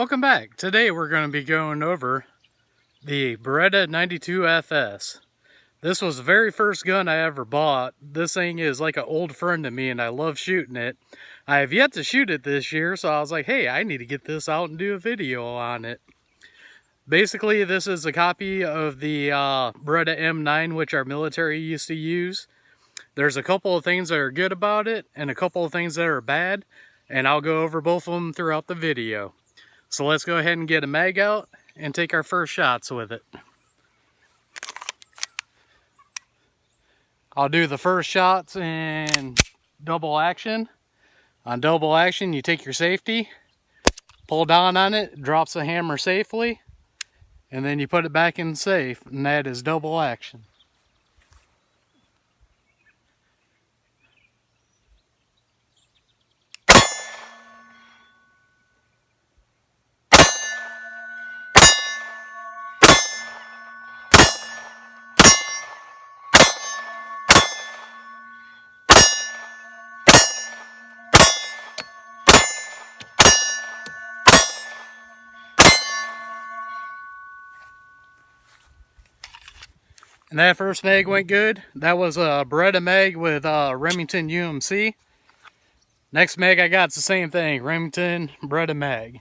Welcome back. Today we're going to be going over the Beretta 92 FS. This was the very first gun I ever bought. This thing is like an old friend to me and I love shooting it. I have yet to shoot it this year, so I was like, hey, I need to get this out and do a video on it. Basically, this is a copy of the Beretta M9, which our military used to use. There's a couple of things that are good about it and a couple of things that are bad, and I'll go over both of them throughout the video. So let's go ahead and get a mag out and take our first shots with it. I'll do the first shots in double action. On double action, you take your safety, pull down on it, drops the hammer safely, and then you put it back in safe, and that is double action. And that first mag went good. That was a Beretta mag with Remington UMC. Next mag I got is the same thing, Remington Beretta mag.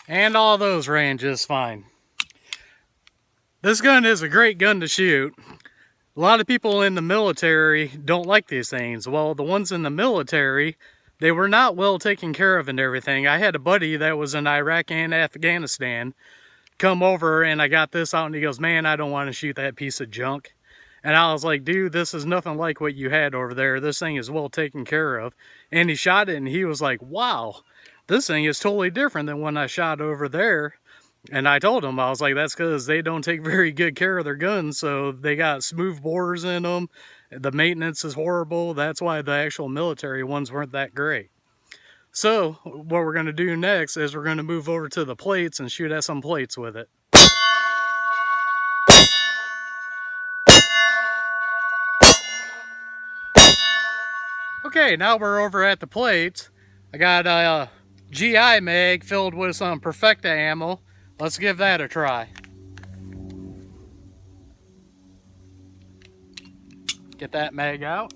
And all those ran just fine. This gun is a great gun to shoot. A lot of people in the military don't like these things. Well, the ones in the military, they were not well taken care of and everything. I had a buddy that was in Iraq and Afghanistan come over and I got this out and he goes, man, I don't want to shoot that piece of junk. And I was like, dude, this is nothing like what you had over there. This thing is well taken care of. And he shot it and he was like, wow, this thing is totally different than when I shot over there. And I told him, I was like, that's because they don't take very good care of their guns. So they got smooth bores in them. The maintenance is horrible. That's why the actual military ones weren't that great. So what we're going to do next is we're going to move over to the plates and shoot at some plates with it. Okay, now we're over at the plates. I got a GI mag filled with some Perfecta ammo. Let's give that a try. Get that mag out.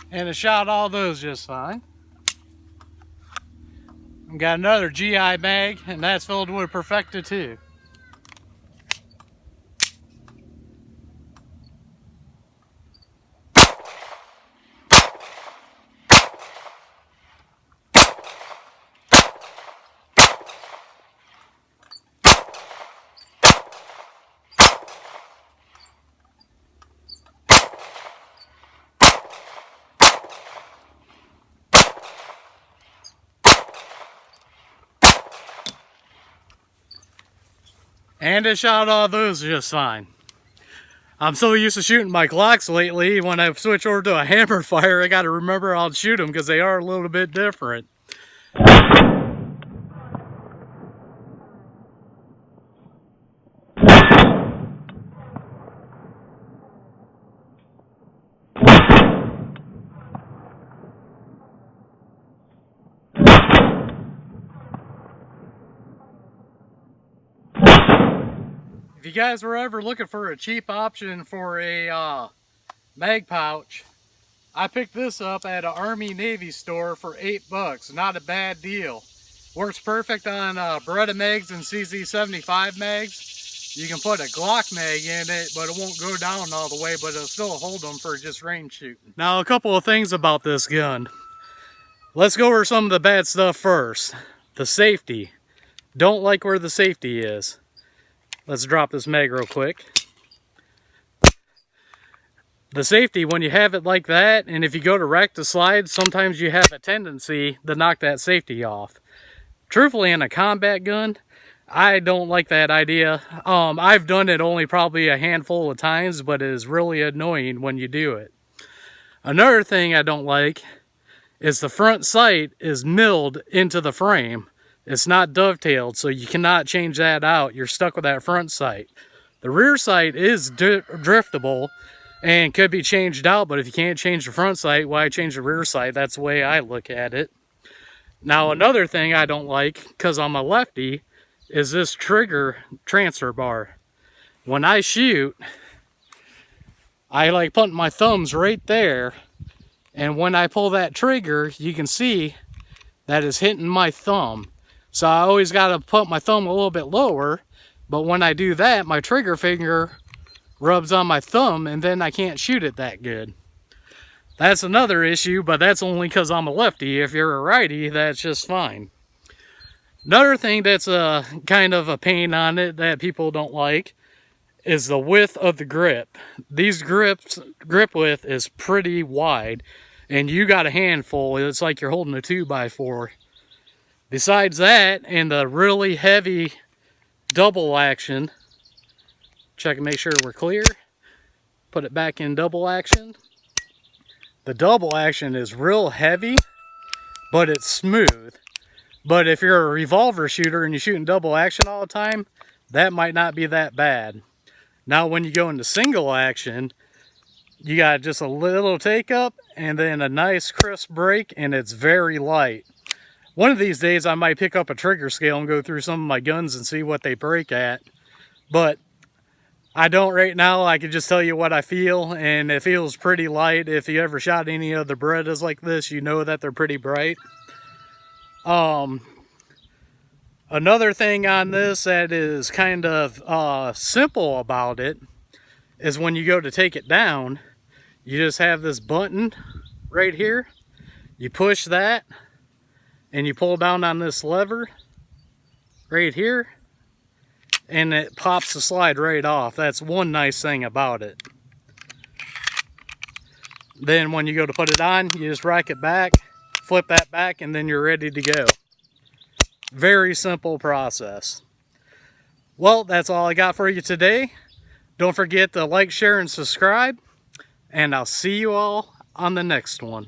And it shot all those just fine. I've got another GI mag, and that's filled with Perfecta too. And it shot all those just fine. I'm so used to shooting my Glocks lately, when I switch over to a hammer fire, I gotta remember how to shoot them because they are a little bit different. If you guys were ever looking for a cheap option for a mag pouch, I picked this up at an Army Navy store for $8. Not a bad deal. Works perfect on Beretta mags and CZ75 mags. You can put a Glock mag in it, but it won't go down all the way, but it'll still hold them for just range shooting. Now, a couple of things about this gun. Let's go over some of the bad stuff first. The safety. Don't like where the safety is. Let's drop this mag real quick. The safety, when you have it like that, and if you go to rack to slide, sometimes you have a tendency to knock that safety off. Truthfully, in a combat gun, I don't like that idea. I've done it only probably a handful of times, but it is really annoying when you do it. Another thing I don't like is the front sight is milled into the frame. It's not dovetailed, so you cannot change that out. You're stuck with that front sight. The rear sight is driftable and could be changed out, but if you can't change the front sight, why change the rear sight? That's the way I look at it. Now, another thing I don't like, because I'm a lefty, is this trigger transfer bar. When I shoot, I like putting my thumbs right there, and when I pull that trigger, you can see that it's hitting my thumb. So I always got to put my thumb a little bit lower, but when I do that, my trigger finger rubs on my thumb, and then I can't shoot it that good. That's another issue, but that's only because I'm a lefty. If you're a righty, that's just fine. Another thing that's kind of a pain on it that people don't like is the width of the grip. These grip width is pretty wide, and you got a handful. It's like you're holding a 2x4. Besides that, and the really heavy double action, check and make sure we're clear. Put it back in double action. The double action is real heavy, but it's smooth. But if you're a revolver shooter and you're shooting double action all the time, that might not be that bad. Now, when you go into single action, you got just a little take up and then a nice crisp break, and it's very light. One of these days, I might pick up a trigger scale and go through some of my guns and see what they break at. But I don't right now. I can just tell you what I feel, and it feels pretty light. If you ever shot any of the Berettas like this, you know that they're pretty bright. Another thing on this that is kind of simple about it is when you go to take it down, you just have this button right here. You push that, and you pull down on this lever right here, and it pops the slide right off. That's one nice thing about it. Then when you go to put it on, you just rack it back, flip that back, and then you're ready to go. Very simple process. Well, that's all I got for you today. Don't forget to like, share, and subscribe, and I'll see you all on the next one.